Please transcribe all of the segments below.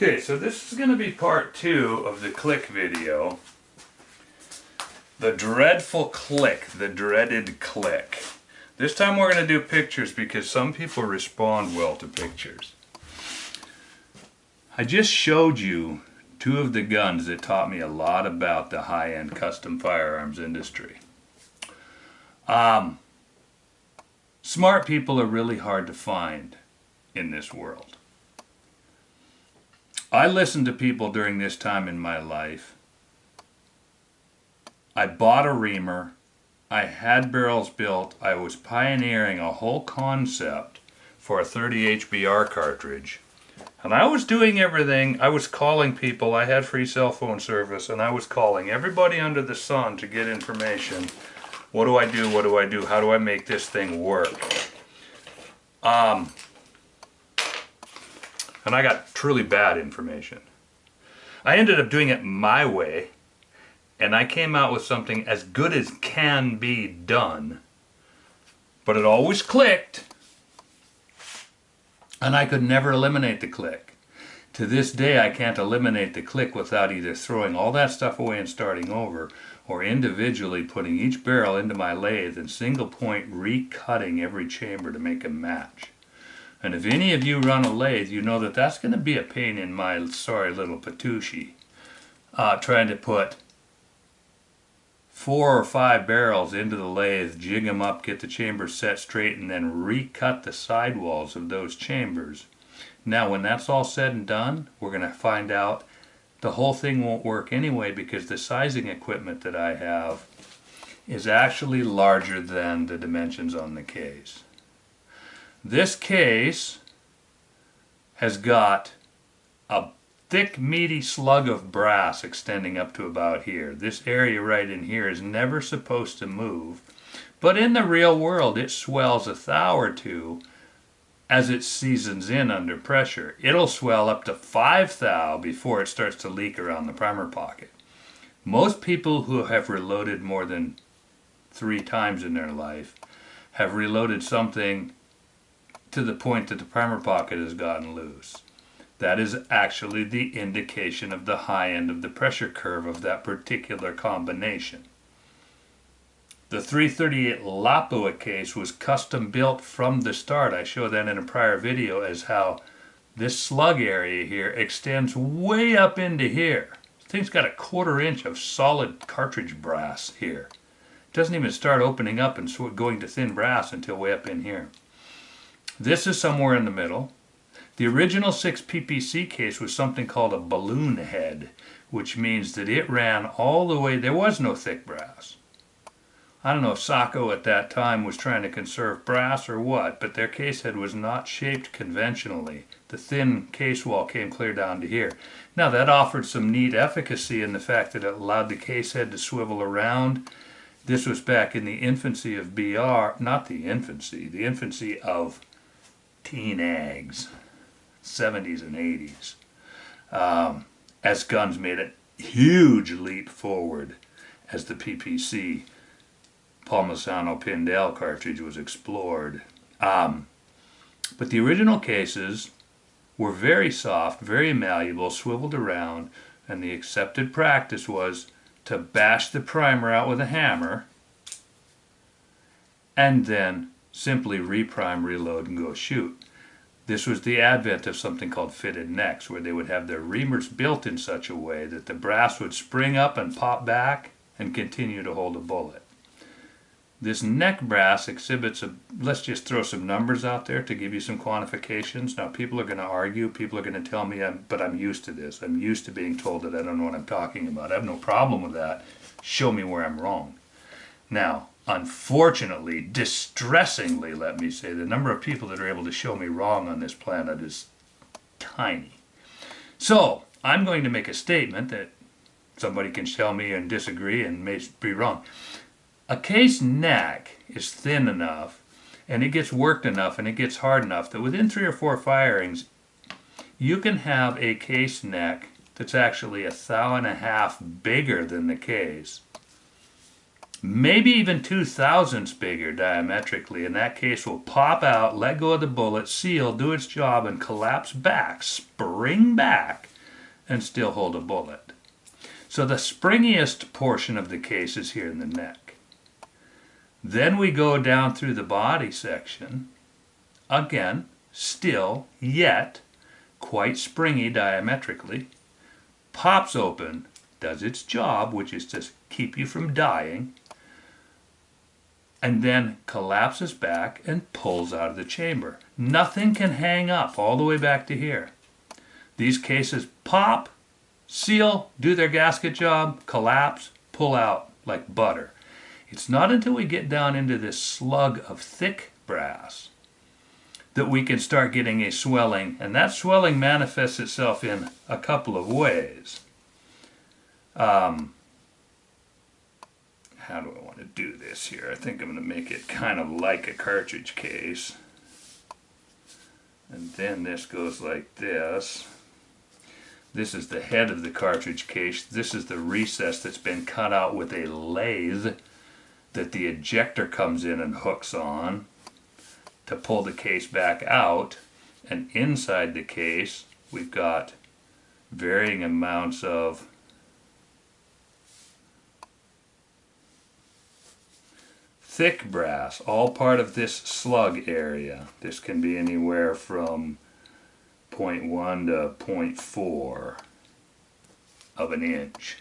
Okay, so this is going to be part 2 of the click video. The dreadful click, the dreaded click. This time we're going to do pictures because some people respond well to pictures. I just showed you 2 of the guns that taught me a lot about the high-end custom firearms industry. Smart people are really hard to find in this world. I listened to people during this time in my life. I bought a reamer. I had barrels built. I was pioneering a whole concept for a 30 HBR cartridge. And I was doing everything. I was calling people. I had free cell phone service, and I was calling everybody under the sun to get information. What do I do? What do I do? How do I make this thing work? And I got truly bad information. I ended up doing it my way, and I came out with something as good as can be done, but it always clicked, and I could never eliminate the click. To this day, I can't eliminate the click without either throwing all that stuff away and starting over, or individually putting each barrel into my lathe and single point recutting every chamber to make a match. And if any of you run a lathe, you know that that's going to be a pain in my sorry little Pt2, trying to put 4 or 5 barrels into the lathe, jig them up, get the chambers set straight, and then recut the sidewalls of those chambers. Now, when that's all said and done, we're going to find out the whole thing won't work anyway because the sizing equipment that I have is actually larger than the dimensions on the case. This case has got a thick, meaty slug of brass extending up to about here. This area right in here is never supposed to move, but in the real world it swells a thou or two as it seasons in under pressure. It'll swell up to 5 thou before it starts to leak around the primer pocket. Most people who have reloaded more than 3 times in their life have reloaded something to the point that the primer pocket has gotten loose. That is actually the indication of the high end of the pressure curve of that particular combination. The 338 Lapua case was custom built from the start. I showed that in a prior video as how this slug area here extends way up into here. This thing's got a 1/4 inch of solid cartridge brass here. It doesn't even start opening up and going to thin brass until way up in here. This is somewhere in the middle. The original 6 PPC case was something called a balloon head, which means that it ran all the way. There was no thick brass. I don't know if Sacco at that time was trying to conserve brass or what, but their case head was not shaped conventionally. The thin case wall came clear down to here. Now that offered some neat efficacy in the fact that it allowed the case head to swivel around. This was back in the infancy of BR, not the infancy of teen ags, 70s and 80s, as guns made a huge leap forward as the PPC Palmisano Pindell cartridge was explored. But the original cases were very soft, very malleable, swiveled around, and the accepted practice was to bash the primer out with a hammer and then simply reprime, reload, and go shoot. This was the advent of something called fitted necks, where they would have their reamers built in such a way that the brass would spring up and pop back and continue to hold a bullet. This neck brass exhibits let's just throw some numbers out there to give you some quantifications. Now people are going to argue, people are going to tell me, but I'm used to this. I'm used to being told that I don't know what I'm talking about. I have no problem with that. Show me where I'm wrong. Now, unfortunately, distressingly, let me say, the number of people that are able to show me wrong on this planet is tiny. So, I'm going to make a statement that somebody can tell me and disagree and may be wrong. A case neck is thin enough, and it gets worked enough, and it gets hard enough that within 3 or 4 firings, you can have a case neck that's actually 1.5 thou bigger than the case. Maybe even 2 thousandths bigger diametrically, and that case will pop out, let go of the bullet, seal, do its job, and collapse back, spring back and still hold a bullet. So the springiest portion of the case is here in the neck. Then we go down through the body section. Again, still, yet, quite springy diametrically. Pops open, does its job, which is to keep you from dying, and then collapses back and pulls out of the chamber. Nothing can hang up all the way back to here. These cases pop, seal, do their gasket job, collapse, pull out like butter. It's not until we get down into this slug of thick brass that we can start getting a swelling, and that swelling manifests itself in a couple of ways. How do I want to do this here? I think I'm going to make it kind of like a cartridge case. And then this goes like this. This is the head of the cartridge case. This is the recess that's been cut out with a lathe that the ejector comes in and hooks on to pull the case back out. And inside the case, we've got varying amounts of thick brass, all part of this slug area. This can be anywhere from 0.1 to 0.4 of an inch.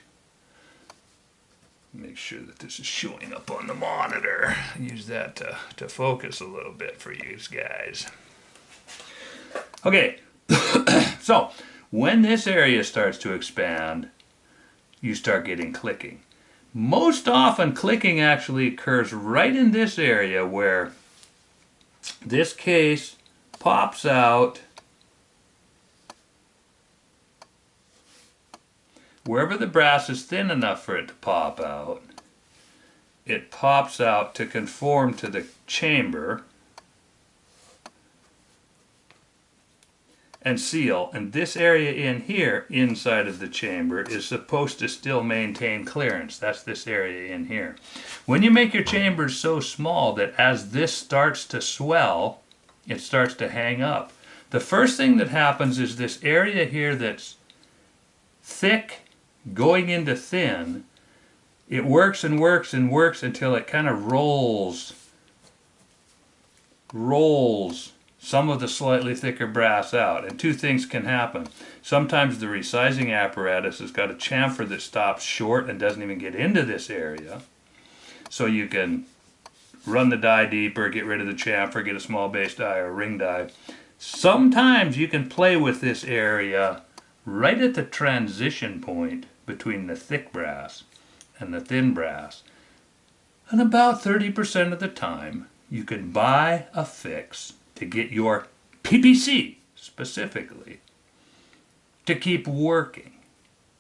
Make sure that this is showing up on the monitor. Use that to focus a little bit for you guys. Okay, so when this area starts to expand, you start getting clicking. Most often clicking actually occurs right in this area where this case pops out. Wherever the brass is thin enough for it to pop out, it pops out to conform to the chamber and seal. And this area in here, inside of the chamber, is supposed to still maintain clearance. That's this area in here. When you make your chambers so small that as this starts to swell, it starts to hang up. The first thing that happens is this area here that's thick going into thin, it works and works and works until it kind of rolls some of the slightly thicker brass out. And two things can happen. Sometimes the resizing apparatus has got a chamfer that stops short and doesn't even get into this area. So you can run the die deeper, get rid of the chamfer, get a small base die or a ring die. Sometimes you can play with this area right at the transition point between the thick brass and the thin brass. And about 30% of the time, you can buy a fix to get your PPC specifically to keep working.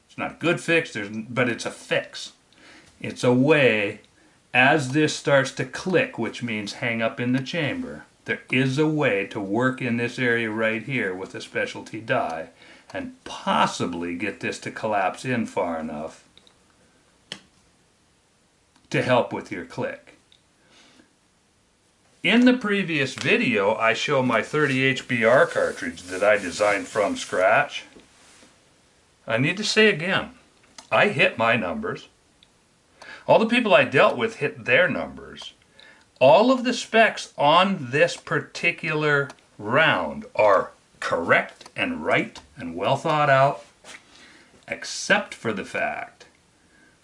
It's not a good fix, but it's a fix. It's a way, as this starts to click, which means hang up in the chamber, there is a way to work in this area right here with a specialty die and possibly get this to collapse in far enough to help with your click. In the previous video, I show my 30 HBR cartridge that I designed from scratch. I need to say again, I hit my numbers. All the people I dealt with hit their numbers. All of the specs on this particular round are correct and right and well thought out, except for the fact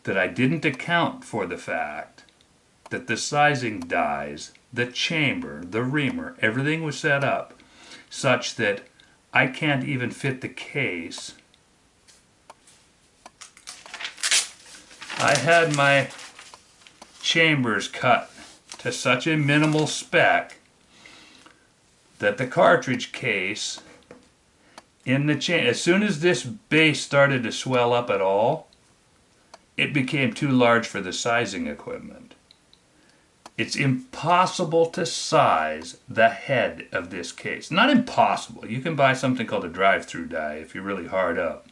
that I didn't account for the fact that the sizing dies, the chamber, the reamer, everything was set up such that I can't even fit the case. I had my chambers cut to such a minimal spec that the cartridge case in the as soon as this base started to swell up at all, it became too large for the sizing equipment. It's impossible to size the head of this case. Not impossible. You can buy something called a drive-through die if you're really hard up.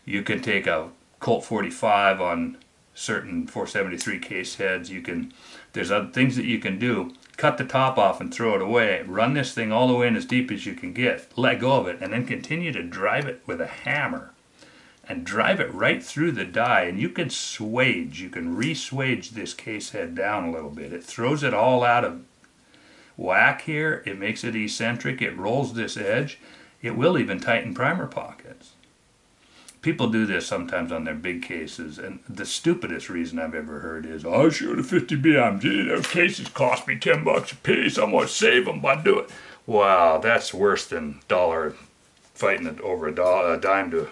You can take a Colt 45 on certain 473 case heads. There's other things that you can do. Cut the top off and throw it away. Run this thing all the way in as deep as you can get. Let go of it and then continue to drive it with a hammer and drive it right through the die, and you can swage, you can re-swage this case head down a little bit. It throws it all out of whack here, it makes it eccentric, it rolls this edge, it will even tighten primer pockets. People do this sometimes on their big cases, and the stupidest reason I've ever heard is, I shoot a 50 BMG, those cases cost me $10 a piece, I'm going to save them by doing it. Wow, that's worse than fighting it over a dime to,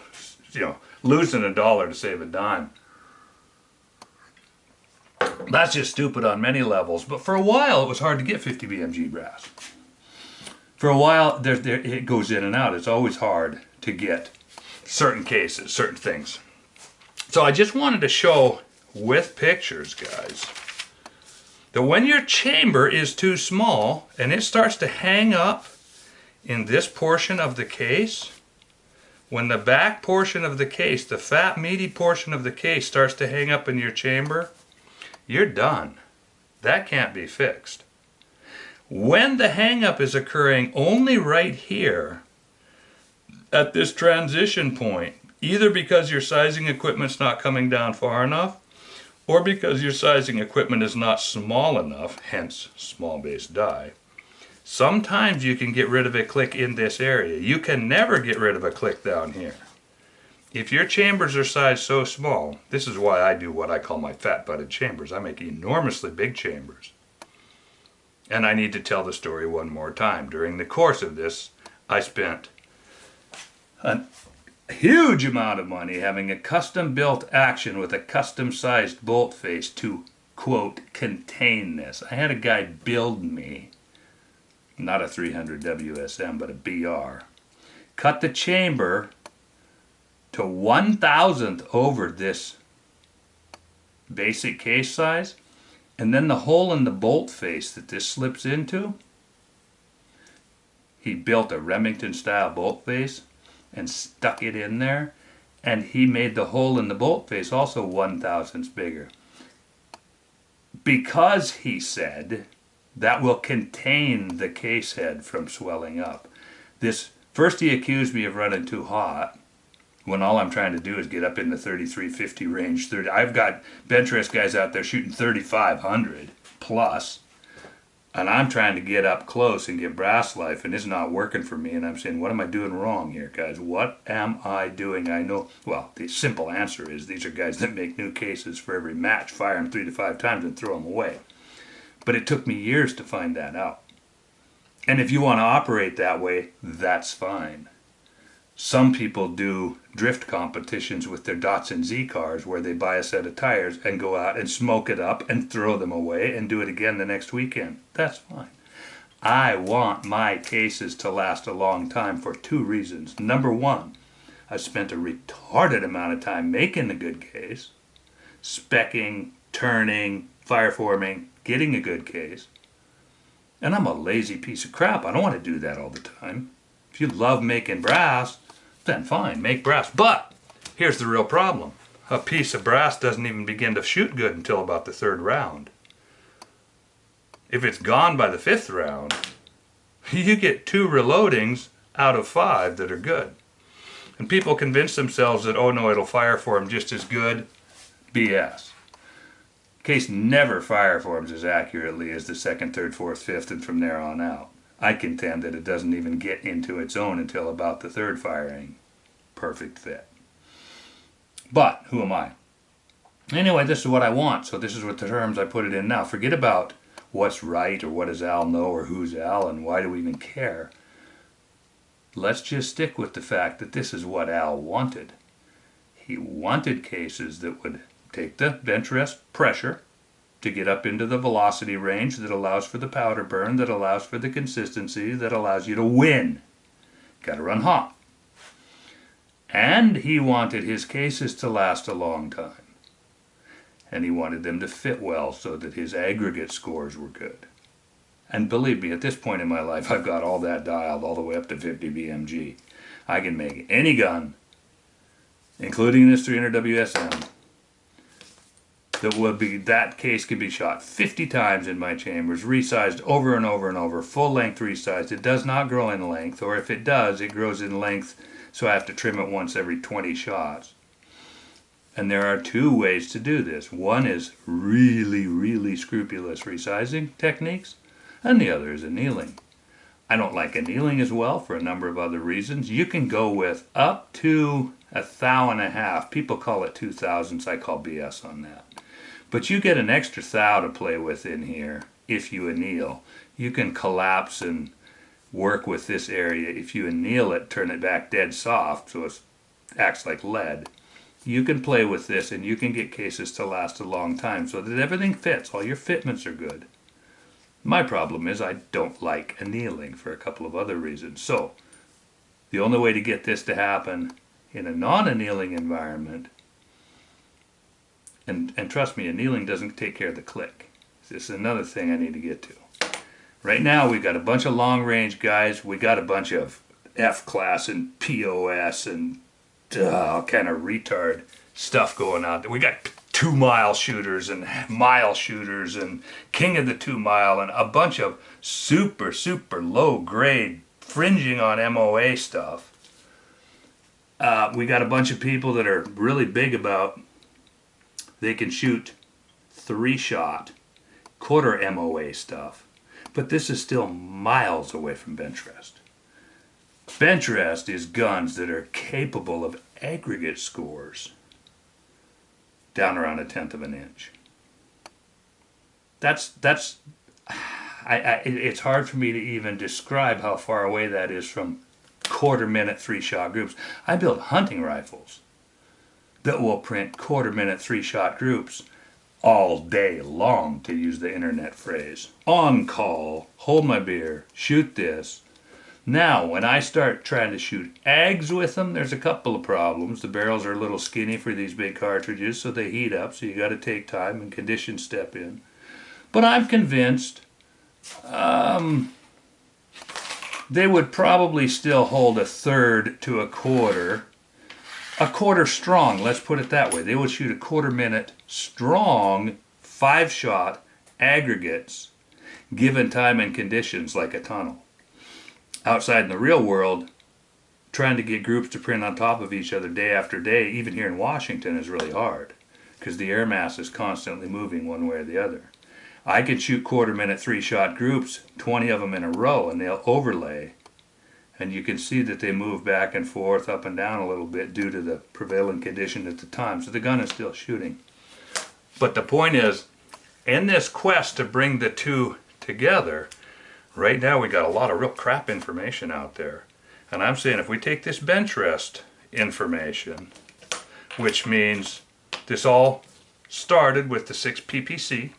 losing $1 to save a dime. That's just stupid on many levels, but for a while it was hard to get 50 BMG brass. For a while, it goes in and out. It's always hard to get certain cases, certain things. So I just wanted to show with pictures, guys, that when your chamber is too small and it starts to hang up in this portion of the case, when the back portion of the case, the fat meaty portion of the case starts to hang up in your chamber, you're done. That can't be fixed. When the hang up is occurring only right here, at this transition point, either because your sizing equipment's not coming down far enough, or because your sizing equipment is not small enough, hence small base die, sometimes you can get rid of a click in this area. You can never get rid of a click down here. If your chambers are sized so small, this is why I do what I call my fat-butted chambers. I make enormously big chambers. And I need to tell the story one more time. During the course of this, I spent a huge amount of money having a custom-built action with a custom-sized bolt face to, quote, contain this. I had a guy build me, not a 300 WSM, but a BR, cut the chamber to 1,000th over this basic case size, and then the hole in the bolt face that this slips into, he built a Remington style bolt face and stuck it in there, and he made the hole in the bolt face also 1,000ths bigger, because he said that will contain the case head from swelling up. First he accused me of running too hot, when all I'm trying to do is get up in the 3350 range. I've got bench rest guys out there shooting 3500 plus, and I'm trying to get up close and get brass life, and it's not working for me, and I'm saying, what am I doing wrong here, guys? What am I doing? I know, well, the simple answer is these are guys that make new cases for every match, fire them 3 to 5 times and throw them away. But it took me years to find that out. And if you want to operate that way, that's fine. Some people do drift competitions with their Datsun Z cars where they buy a set of tires and go out and smoke it up and throw them away and do it again the next weekend. That's fine. I want my cases to last a long time for 2 reasons. Number 1, I spent a retarded amount of time making a good case, speccing, turning, fireforming, getting a good case. And I'm a lazy piece of crap. I don't want to do that all the time. If you love making brass, then fine, make brass. But here's the real problem. A piece of brass doesn't even begin to shoot good until about the 3rd round. If it's gone by the 5th round, you get 2 reloadings out of 5 that are good. And people convince themselves that, oh no, it'll fire for them just as good. BS. Case never fire forms as accurately as the 2nd, 3rd, 4th, 5th, and from there on out. I contend that it doesn't even get into its own until about the 3rd firing. Perfect fit. But, who am I? Anyway, this is what I want, so this is what the terms I put it in now. Forget about what's right, or what does Al know, or who's Al, and why do we even care. Let's just stick with the fact that this is what Al wanted. He wanted cases that would take the bench rest pressure to get up into the velocity range that allows for the powder burn, that allows for the consistency, that allows you to win. Got to run hot. And he wanted his cases to last a long time. And he wanted them to fit well so that his aggregate scores were good. And believe me, at this point in my life, I've got all that dialed all the way up to 50 BMG. I can make any gun, including this 300 WSM, that case can be shot 50 times in my chambers, resized over and over and over, full length resized. It does not grow in length, or if it does, it grows in length, so I have to trim it once every 20 shots. And there are two ways to do this. One is really scrupulous resizing techniques, and the other is annealing. I don't like annealing as well for a number of other reasons. You can go with up to 1.5 thou. People call it 2 thousandths. I call BS on that. But you get an extra thou to play with in here if you anneal. You can collapse and work with this area. If you anneal it, turn it back dead soft so it acts like lead. You can play with this and you can get cases to last a long time so that everything fits. All your fitments are good. My problem is I don't like annealing for a couple of other reasons. So the only way to get this to happen in a non-annealing environment, and trust me, annealing doesn't take care of the click. This is another thing I need to get to. Right now we've got a bunch of long-range guys. We got a bunch of F-class and POS and all kind of retard stuff going on. We got 2-mile shooters and mile shooters and king of the 2-mile and a bunch of super low grade fringing on MOA stuff. We got a bunch of people that are really big about they can shoot 3-shot quarter MOA stuff, but this is still miles away from bench rest. Bench rest is guns that are capable of aggregate scores down around 1/10 of an inch. It's hard for me to even describe how far away that is from quarter-minute 3-shot groups. I build hunting rifles that will print quarter-minute 3-shot groups all day long, to use the internet phrase. On call, hold my beer, shoot this. Now, when I start trying to shoot ags with them, there's a couple of problems. The barrels are a little skinny for these big cartridges, so they heat up, so you got to take time and conditions step in. But I'm convinced they would probably still hold 1/3 to 1/4 strong, let's put it that way. They would shoot a quarter-minute strong 5-shot aggregates given time and conditions like a tunnel. Outside in the real world, trying to get groups to print on top of each other day after day, even here in Washington, is really hard because the air mass is constantly moving one way or the other. I could shoot quarter-minute 3-shot groups, 20 of them in a row, and they'll overlay, and you can see that they move back and forth, up and down a little bit due to the prevailing condition at the time, so the gun is still shooting. But the point is, in this quest to bring the two together, right now we got a lot of real crap information out there. And I'm saying if we take this bench rest information, which means this all started with the 6 PPC,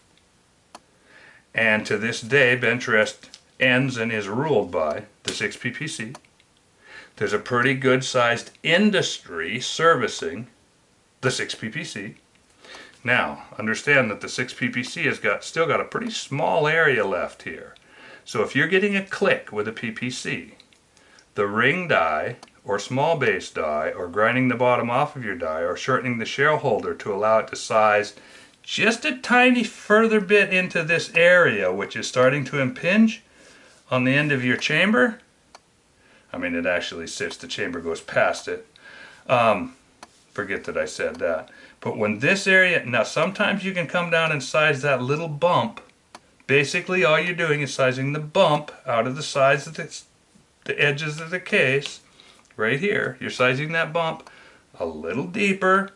and to this day bench rest ends and is ruled by the 6 PPC. There's a pretty good sized industry servicing the 6 PPC. Now, understand that the 6 PPC has still got a pretty small area left here. So if you're getting a click with a PPC, the ring die or small base die or grinding the bottom off of your die or shortening the shell holder to allow it to size just a tiny further bit into this area, which is starting to impinge on the end of your chamber. I mean, it actually sits, the chamber goes past it. Forget that I said that. But when this area, now sometimes you can come down and size that little bump. Basically all you're doing is sizing the bump out of the sides of the edges of the case, right here. You're sizing that bump a little deeper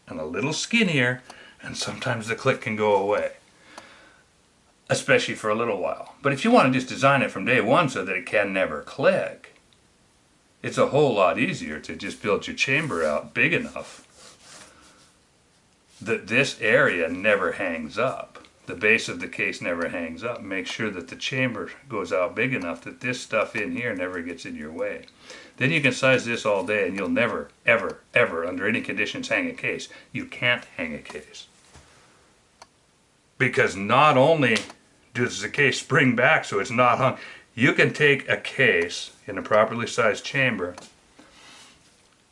and a little skinnier, and sometimes the click can go away, especially for a little while. But if you want to just design it from day one so that it can never click, it's a whole lot easier to just build your chamber out big enough that this area never hangs up. The base of the case never hangs up. Make sure that the chamber goes out big enough that this stuff in here never gets in your way. Then you can size this all day and you'll never, ever, ever, under any conditions, hang a case. You can't hang a case. Because not only does the case spring back so it's not hung, you can take a case in a properly sized chamber,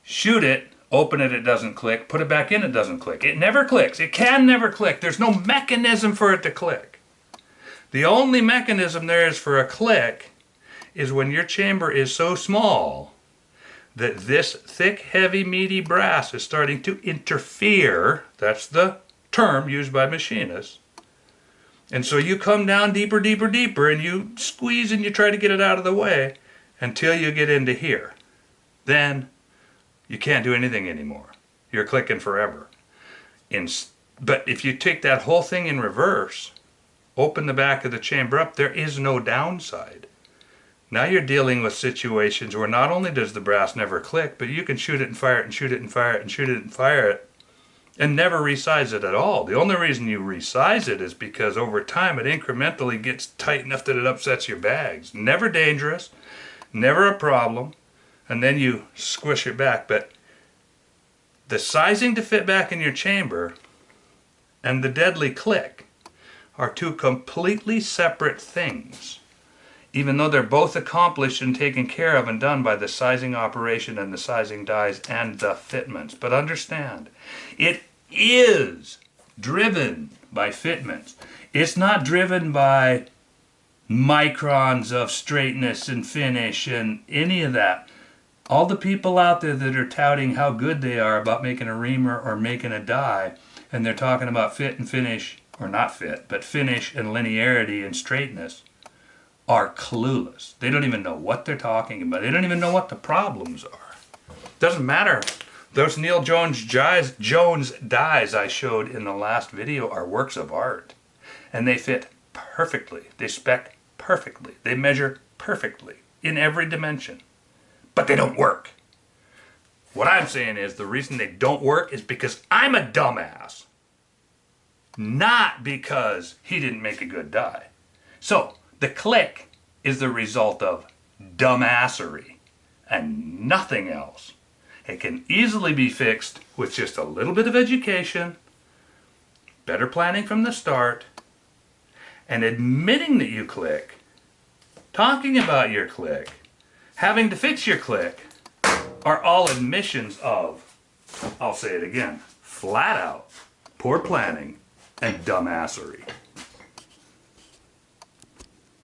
shoot it, open it, it doesn't click, put it back in, it doesn't click. It never clicks. It can never click. There's no mechanism for it to click. The only mechanism there is for a click is when your chamber is so small that this thick, heavy, meaty brass is starting to interfere. That's the term used by machinists. And so you come down deeper, deeper, deeper, and you squeeze and you try to get it out of the way until you get into here. Then you can't do anything anymore. You're clicking forever. But if you take that whole thing in reverse, open the back of the chamber up, there is no downside. Now you're dealing with situations where not only does the brass never click, but you can shoot it and fire it and shoot it and fire it and shoot it and fire it and never resize it at all. The only reason you resize it is because over time it incrementally gets tight enough that it upsets your bags. Never dangerous, never a problem, and then you squish it back. But the sizing to fit back in your chamber and the deadly click are two completely separate things, even though they're both accomplished and taken care of and done by the sizing operation and the sizing dies and the fitments. But understand, it is driven by fitments. It's not driven by microns of straightness and finish and any of that. All the people out there that are touting how good they are about making a reamer or making a die, and they're talking about fit and finish, or not fit, but finish and linearity and straightness, are clueless. They don't even know what they're talking about. They don't even know what the problems are. Doesn't matter. Those Neil Jones dies I showed in the last video are works of art. And they fit perfectly. They spec perfectly. They measure perfectly in every dimension. But they don't work. What I'm saying is the reason they don't work is because I'm a dumbass. Not because he didn't make a good die. So, the click is the result of dumbassery and nothing else. It can easily be fixed with just a little bit of education, better planning from the start, and admitting that you click, talking about your click, having to fix your click, are all admissions of, I'll say it again, flat out, poor planning and dumbassery.